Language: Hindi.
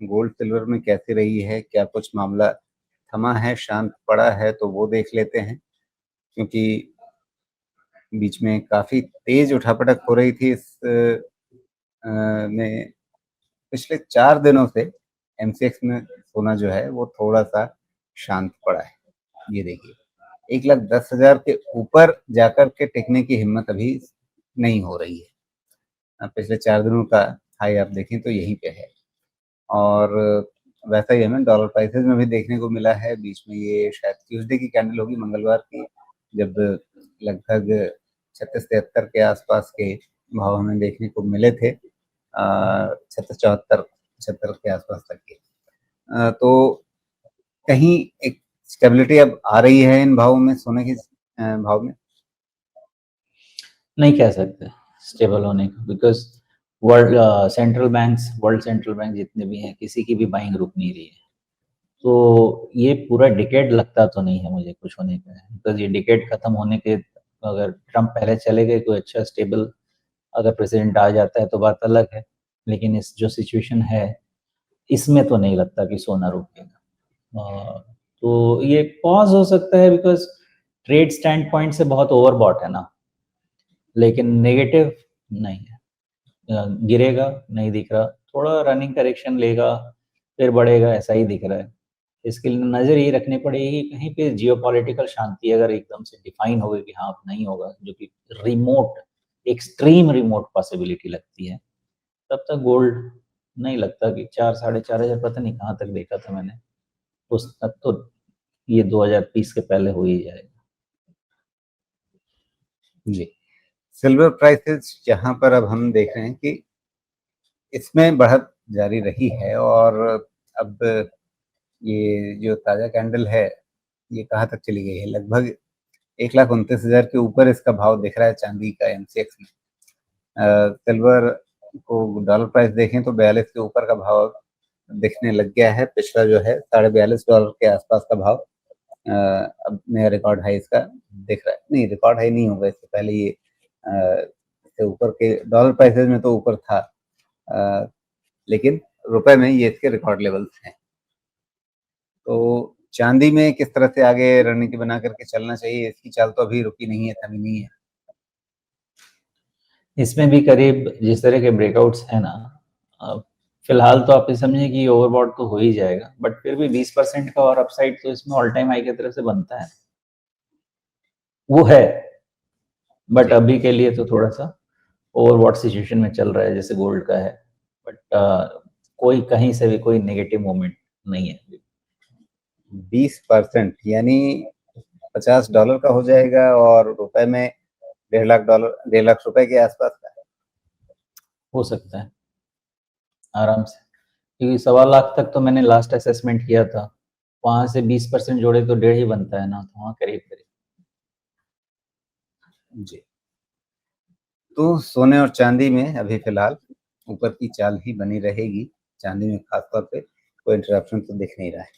गोल्ड सिल्वर में कैसी रही है, क्या कुछ मामला थमा है, शांत पड़ा है, तो वो देख लेते हैं। क्योंकि बीच में काफ़ी तेज़ उठापटक हो रही थी इस में पिछले 4 दिनों से एमसीएक्स में सोना जो है वो थोड़ा-सा शांत पड़ा है। ये देखिए, 1,10,000 के ऊपर जाकर के टिकने की हिम्मत अभी नहीं हो रही है। पिछले 4 दिनों का हाई आप देखें तो यहीं पे है। और वैसा ही हमें डॉलर प्राइसेज़ में भी देखने को मिला है। बीच में ये शायद ट्यूसडे की कैंडल होगी, मंगलवार की, जब लगभग 36-73 के आसपास के भाव हमें देखने को मिले थे। 36-74, 75 के आसपास तक के। तो कहीं एक स्टेबिलिटी अब आ रही है इन भावों में, सोने के भाव में? नहीं कह सकते स्टेबल होने का, बिकॉज वर्ल्ड सेंट्रल बैंक जितने भी हैं, किसी की भी बाइंग रुक नहीं रही है। तो ये पूरा डिकेड लगता तो नहीं है मुझे कुछ होने का, बिकॉज ये डिकेड खत्म होने के, अगर ट्रम्प पहले चले गए, कोई अच्छा स्टेबल अगर प्रेसिडेंट आ जाता है तो बात अलग है, लेकिन इस जो सिचुएशन है इसमें तो नहीं लगता कि सोना रुकेगा। तो ये पॉज हो सकता है बिकॉज ट्रेड स्टैंड पॉइंट से बहुत ओवरबॉट है ना, लेकिन नेगेटिव नहीं है। गिरेगा नहीं दिख रहा, थोड़ा रनिंग करेक्शन लेगा फिर बढ़ेगा, ऐसा ही दिख रहा है। इसके लिए नज़र ये रखनी पड़ेगी कहीं पे जियोपॉलिटिकल शांति अगर एकदम से डिफाइन होगी कि हाँ अब नहीं होगा, जो कि रिमोट, एक्सट्रीम रिमोट पॉसिबिलिटी लगती है, तब तक गोल्ड नहीं लगता कि 4-4,500 पता नहीं कहाँ तक देखा था मैंने, उस तक तो ये 2030 के पहले हो ही जाएगा। जी। सिल्वर प्राइसेज़ यहाँ पर अब हम देख रहे हैं कि इसमें बढ़त जारी रही है। और अब ये जो ताज़ा कैंडल है, ये कहाँ तक चली गई है? लगभग 1,29,000 के ऊपर इसका भाव दिख रहा है चांदी का एमसीएक्स में। सिल्वर को डॉलर प्राइस देखें तो 42 के ऊपर का भाव दिखने लग गया है। पिछला जो है $42.5 के आसपास का भाव अब नया रिकॉर्ड हाई इसका दिख रहा है। नहीं, रिकॉर्ड हाई नहीं होगा, इससे पहले ये इससे ऊपर के डॉलर प्राइसेज़ में तो ऊपर था, लेकिन रुपए में ये इसके रिकॉर्ड लेवल्स हैं। तो चांदी में किस तरह से आगे रणनीति बना करके चलना चाहिए? इसकी चाल तो अभी रुकी नहीं है, थमी नहीं है। इसमें भी करीब जिस तरह के ब्रेकआउट्स हैं ना, फिलहाल तो आप ये समझिए कि ओवरबॉट तो हो ही जाएगा, बट फिर भी 20% का और अपसाइड तो इसमें ऑल टाइम हाई की तरफ से बनता है, वो है। बट अभी के लिए तो थोड़ा सा ओवरबॉट सिचुएशन में चल रहा है जैसे गोल्ड का है, बट कोई कहीं से भी कोई नेगेटिव मोमेंट नहीं है। 20% यानी $50 का हो जाएगा और रुपए में $1.5 लाख के आसपास का। हो सकता है आराम से, क्योंकि 1.25 लाख तक तो मैंने लास्ट असेसमेंट किया था, वहां से 20% जोड़े तो 1.5 ही बनता है ना, तो वहाँ करीब करीब। जी। तो सोने और चांदी में अभी फिलहाल ऊपर की चाल ही बनी रहेगी। चांदी में खास तौर पे कोई इंटरप्शन तो दिख नहीं रहा है।